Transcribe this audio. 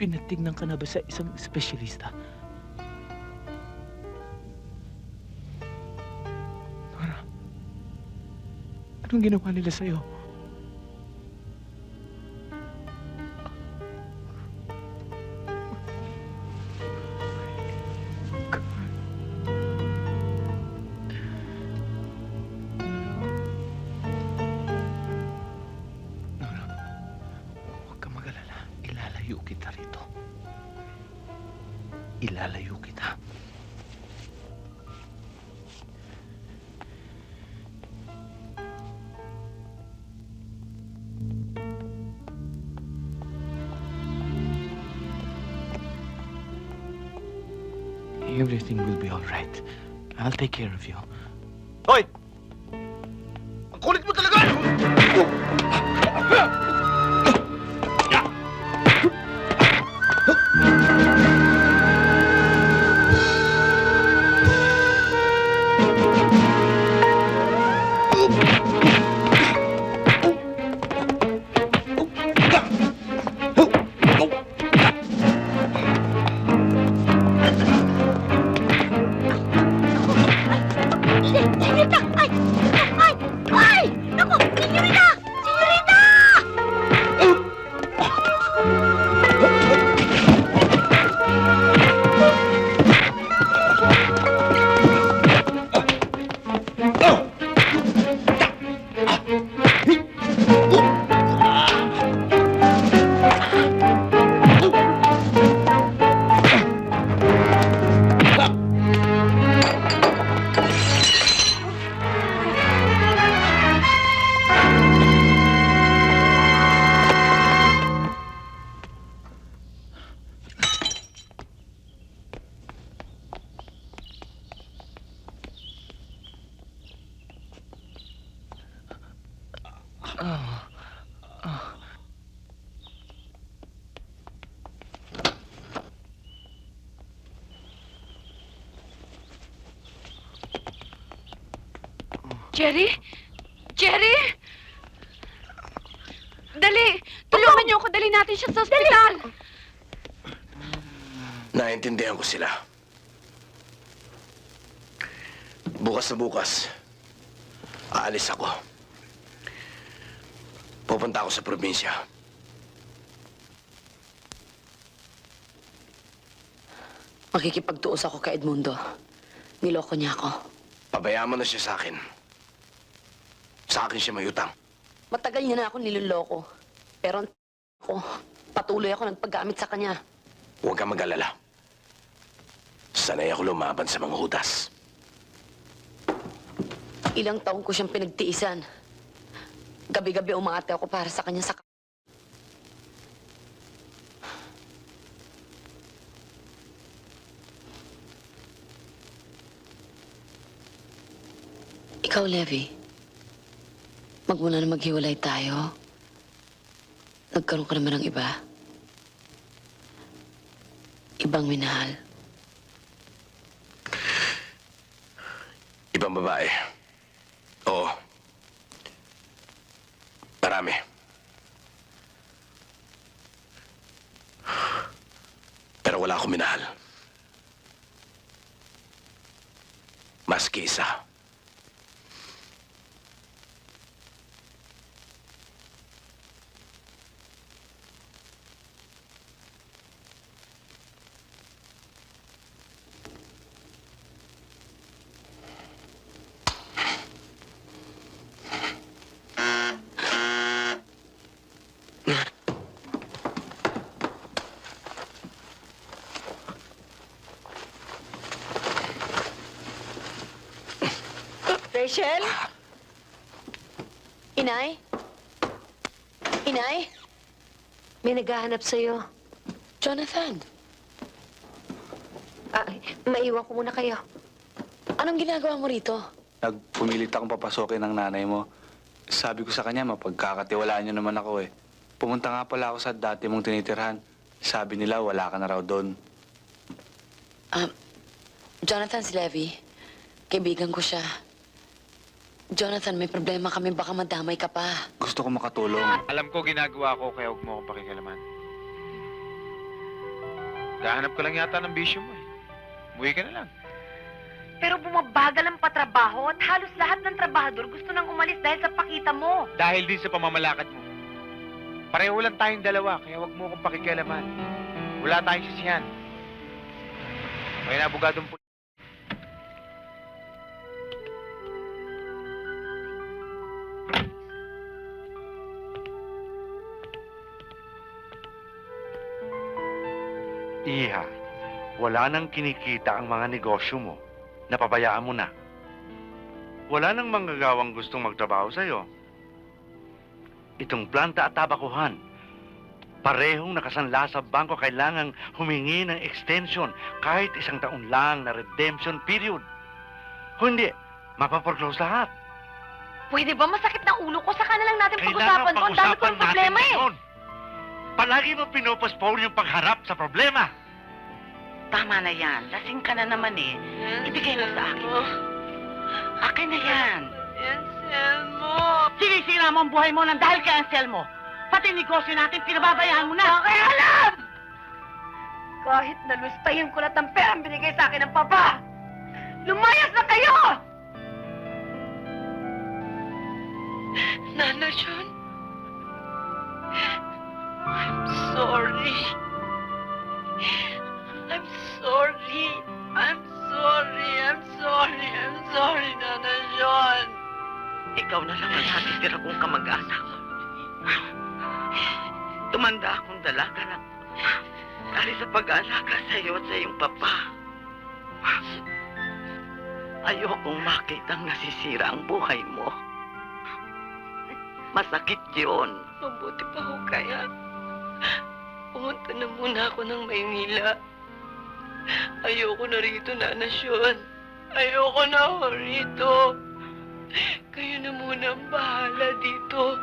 Pinatignan ka na ba sa isang espesyalista? Nora, anong ginawa nila sa'yo? Nora, huwag kang mag-alala. Ilalayo kita rito. Ilalayo kita. Everything will be all right. I'll take care of you. Hoy! Ang kulit mo talaga! Senyorita! Ay! Ay! Ay! Naku! Senyorita! Senyorita! Jerry? Jerry? Dali! Tulungan niyo ako. Dali natin siya sa ospital. Naintindihan ko sila. Bukas na bukas, aalis ako. Pupunta ako sa probinsya. Makikipagtuos ako kay Edmundo. Niloko niya ako. Pabayaan mo na siya sa akin. Sa akin siya may utang. Matagal niya na ako niloloko. Pero ako, patuloy ako nagpaggamit sa kanya. Huwag kang mag-alala. Sanay ako lumaban sa mga hudas. Ilang taon ko siyang pinagtiisan. Gabi-gabi umaate ako para sa kanya sa... Ikaw, Levi, magmula na maghiwalay tayo. Nagkaroon ka naman ng iba. Ibang minahal. Ibang babae. Oo. Marami. Pero wala akong minahal. Maski isa. Rachel? Inay? Inay? May naghahanap sa'yo. Jonathan. Maiwan ko muna kayo. Anong ginagawa mo rito? Nagpumilit akong papasokin ng nanay mo. Sabi ko sa kanya, mapagkakatiwalaan niyo naman ako eh. Pumunta nga pala ako sa dati mong tinitirhan. Sabi nila, wala ka na raw doon. Jonathan, si Levi. Kaibigan ko siya. Jonathan, may problema kami. Baka madamay ka pa. Gusto ko makatulong. Alam ko ginagawa ko kaya huwag mo akong pakikialaman. Gahanap ka lang yata ng bisyo mo eh. Umuwi ka na lang. Pero bumabagal ang patrabaho at halos lahat ng trabahador gusto nang umalis dahil sa pakita mo. Dahil din sa pamamalakad mo. Pareho lang tayong dalawa, kaya wag mo akong pakikialaman. Wala tayong sisihan. May nabugadong po. Iha, wala nang kinikita ang mga negosyo mo. Napabayaan mo na. Wala nang manggagawang gustong magtrabaho sa'yo. Itong planta at tabakuhan, parehong nakasanla sa bangko kailangang humingi ng extension kahit 1 taon lang na redemption period. Kung hindi, mapaporclose lahat. Pwede ba masakit na ulo ko? Saka na lang natin Kailangan pag-usapan ko. Ang dami pag-usapan kong problema natin eh. ngayon. Palagi mo pinopospone yung pagharap sa problema. Tama na yan. Lasing ka na naman eh. Ibigay mo sa akin. Akin na yan. Anselmo! Sinisira mo ang buhay mo nang dahil kay Anselmo. Pati negosyo natin, pinababayaan mo na. Kaya alam! Kahit nalustayin ko lahat ng perang binigay sa akin ng papa, lumayas na kayo! Nana John? I'm sorry. I'm sorry. I'm sorry. I'm sorry. I'm sorry, Nana John. Ikaw na lang ang natitira kong kamag-anak. Tumanda akong dalaga na dahil sa pag-aalaga sa iyo at sa iyong papa. Ayokong makitang nasisira ang buhay mo. Masakit yun. Mabuti pa ho kaya. Pumunta na muna ako ng Maynila. Ayoko na rito, Nana John. Ayoko na ho rito. Kayo na muna ang bahala dito.